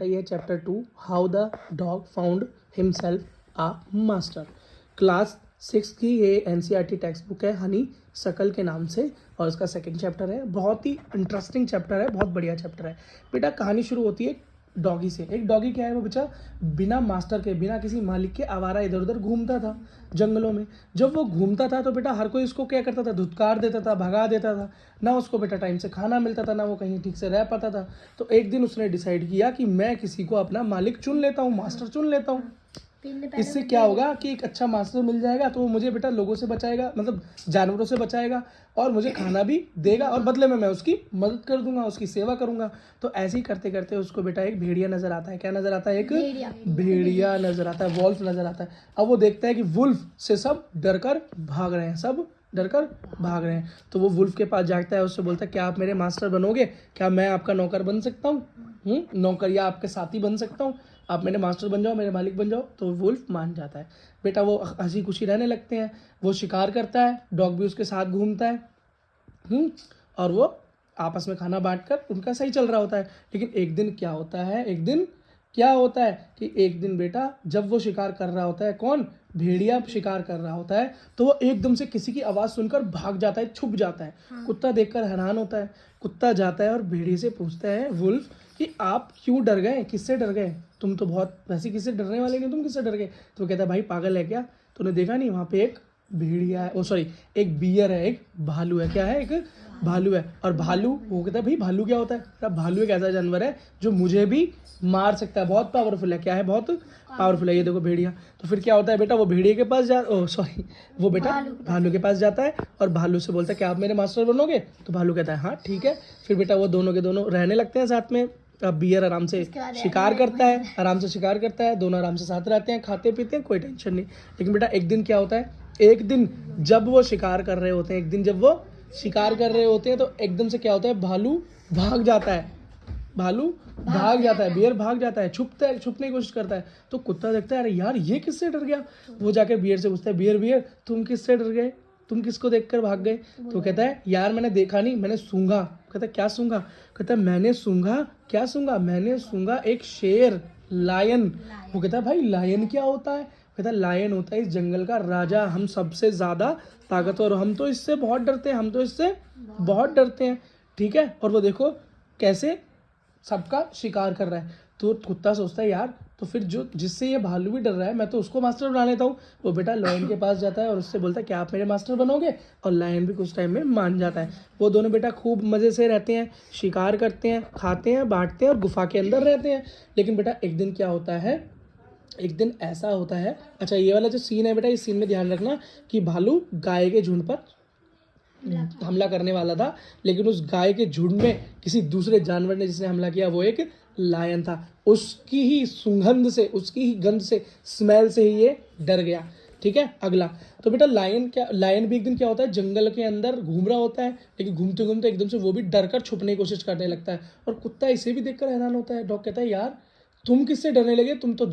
ये chapter 2 how the dog found himself a master. Class 6 की ये एनसीईआरटी टेक्स्ट बुक है हनी सकल के नाम से और इसका सेकंड चैप्टर है। बहुत ही इंटरेस्टिंग चैप्टर है, बहुत बढ़िया चैप्टर है। बेटा कहानी शुरू होती है डॉगी से। एक डॉगी क्या है, वो बच्चा बिना मास्टर के, बिना किसी मालिक के आवारा इधर उधर घूमता था जंगलों में। जब वो घूमता था तो बेटा हर कोई उसको क्या करता था, धुतकार देता था, भगा देता था। ना उसको बेटा टाइम से खाना मिलता था, ना वो कहीं ठीक से रह पाता था। तो एक दिन उसने डिसाइड किया कि मैं किसी को अपना मालिक चुन लेता हूँ, मास्टर चुन लेता हूँ। इससे क्या होगा कि एक अच्छा मास्टर मिल जाएगा तो वो मुझे बेटा लोगों से बचाएगा, मतलब जानवरों से बचाएगा, और मुझे खाना भी देगा और बदले में मैं उसकी मदद कर दूंगा, उसकी सेवा करूंगा। तो ऐसे ही करते करते उसको बेटा एक भेड़िया नजर आता है। क्या नजर आता है? एक भेड़िया नजर आता है, वॉल्फ नजर आता है। अब वो देखता है कि वुल्फ से सब डरकर भाग रहे हैं, सब डरकर भाग रहे हैं। तो वो वुल्फ के पास जाता है, उससे बोलता है क्या आप मेरे मास्टर बनोगे? क्या मैं आपका नौकर बन सकता हूँ? नौकर या आपके साथी बन सकता हूँ? आप मेरे मास्टर बन जाओ, मेरे मालिक बन जाओ। तो वुल्फ मान जाता है। बेटा वो हंसी खुशी रहने लगते हैं। वो शिकार करता है, डॉग भी उसके साथ घूमता है। और वो आपस में खाना बांटकर उनका सही चल रहा होता है। लेकिन एक दिन क्या होता है, कि एक दिन बेटा जब वो शिकार कर रहा होता है, कौन? भेड़िया शिकार कर रहा होता है, तो वो एकदम से किसी की आवाज़ सुनकर भाग जाता है, छुप जाता है। कुत्ता देखकर हैरान होता है। कुत्ता जाता है और भेड़िए से पूछता है वुल्फ कि आप क्यों डर गए, किससे डर गए? तुम तो बहुत वैसे किससे डरने वाले नहीं, तुम किससे डर गए? तो वो कहता है भाई पागल है क्या, तूने देखा नहीं वहाँ पे एक भेड़िया है, एक बियर है, एक भालू है। क्या है? एक भालू है। और भालू, वो कहता है भाई भालू क्या होता है? भालू एक ऐसा जानवर है जो मुझे भी मार सकता है, बहुत पावरफुल है। क्या है? बहुत पावरफुल है। ये देखो भेड़िया। तो फिर क्या होता है बेटा, वो भेड़िए के पास वो बेटा भालू के पास जाता है और भालू से बोलता है क्या आप मेरे मास्टर बनोगे? तो भालू कहता है हाँ ठीक है। फिर बेटा वो दोनों के दोनों रहने लगते हैं साथ में। अब बियर आराम से शिकार करता है, दोनों आराम से साथ रहते हैं, खाते पीते हैं, कोई टेंशन नहीं। लेकिन बेटा एक दिन क्या होता है, एक दिन जब वो शिकार कर रहे होते हैं, तो एकदम से क्या होता है, भालू भाग जाता है, बियर भाग जाता है, छुपने की कोशिश करता है। तो कुत्ता देखता है अरे यार ये किससे डर गया। वो जाकर बियर से पूछता है बियर तुम किससे डर गए, तुम किसको देखकर भाग गए? तो कहता है यार मैंने देखा नहीं, मैंने सूंघा। कहता है क्या सूंघा? कहता है मैंने सूंघा। क्या सूंघा? मैंने सूंघा एक शेर, लायन। वो कहता है भाई लायन क्या होता है? कहता है लायन होता है इस जंगल का राजा, हम सबसे ज्यादा ताकतवर, हम तो इससे बहुत डरते हैं, ठीक है। और वो देखो कैसे सबका शिकार कर रहा है। तो कुत्ता सोचता है यार तो फिर जिससे ये भालू भी डर रहा है, मैं तो उसको मास्टर बना लेता हूँ। वो बेटा लायन के पास जाता है और उससे बोलता है क्या आप मेरे मास्टर बनोगे? और लायन भी कुछ टाइम में मान जाता है। वो दोनों बेटा खूब मज़े से रहते हैं, शिकार करते हैं, खाते हैं, बांटते हैं और गुफा के अंदर रहते हैं। लेकिन बेटा एक दिन क्या होता है, एक दिन ऐसा होता है, अच्छा ये वाला जो सीन है बेटा, इस सीन में ध्यान रखना कि भालू गाय के झुंड पर हमला करने वाला था। लेकिन उस गाय के झुंड में किसी दूसरे जानवर ने जिसने हमला किया वो एक लायन था। उसकी ही सुगंध से, उसकी ही गंध से, स्मेल से ही ये डर गया, ठीक है। अगला तो बेटा लायन भी एक दिन क्या होता है, जंगल के अंदर घूम रहा होता है। लेकिन घूमते घूमते एकदम से वो भी डर कर छुपने की कोशिश करने लगता है और कुत्ता इसे भी देखकर हैरान होता है। डॉग कहता है यार तुम किससे डरने लगे, तुम तो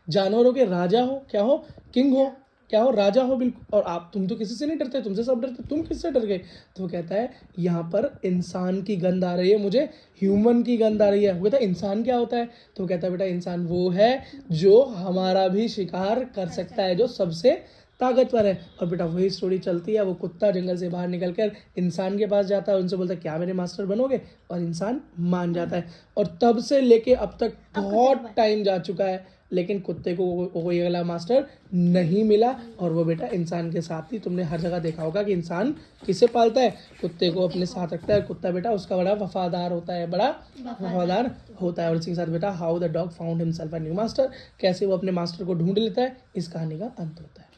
जानवरों के राजा हो, क्या हो? किंग हो, क्या हो? राजा हो बिल्कुल। और तुम तो किसी से नहीं डरते, तुमसे सब डरते, तुम किससे डर गए? तो वो कहता है यहाँ पर इंसान की गंध आ रही है, मुझे ह्यूमन की गंध आ रही है। वो कहता है इंसान क्या होता है? तो वो कहता है बेटा इंसान वो है जो हमारा भी शिकार कर सकता है, जो सबसे ताकतवर है। और बेटा वही स्टोरी चलती है। वो कुत्ता जंगल से बाहर निकलकर इंसान के पास जाता है, उनसे बोलता है क्या मेरे मास्टर बनोगे? और इंसान मान जाता है। और तब से लेके अब तक बहुत टाइम जा चुका है, लेकिन कुत्ते को कोई अगला मास्टर नहीं मिला। और वो बेटा इंसान के साथ ही, तुमने हर जगह देखा होगा कि इंसान किसे पालता है, कुत्ते को अपने साथ रखता है। कुत्ता बेटा उसका बड़ा वफादार होता है, और इसी के साथ बेटा how the dog found himself a new master, कैसे वो अपने मास्टर को ढूंढ लेता है, इस कहानी का अंत होता है।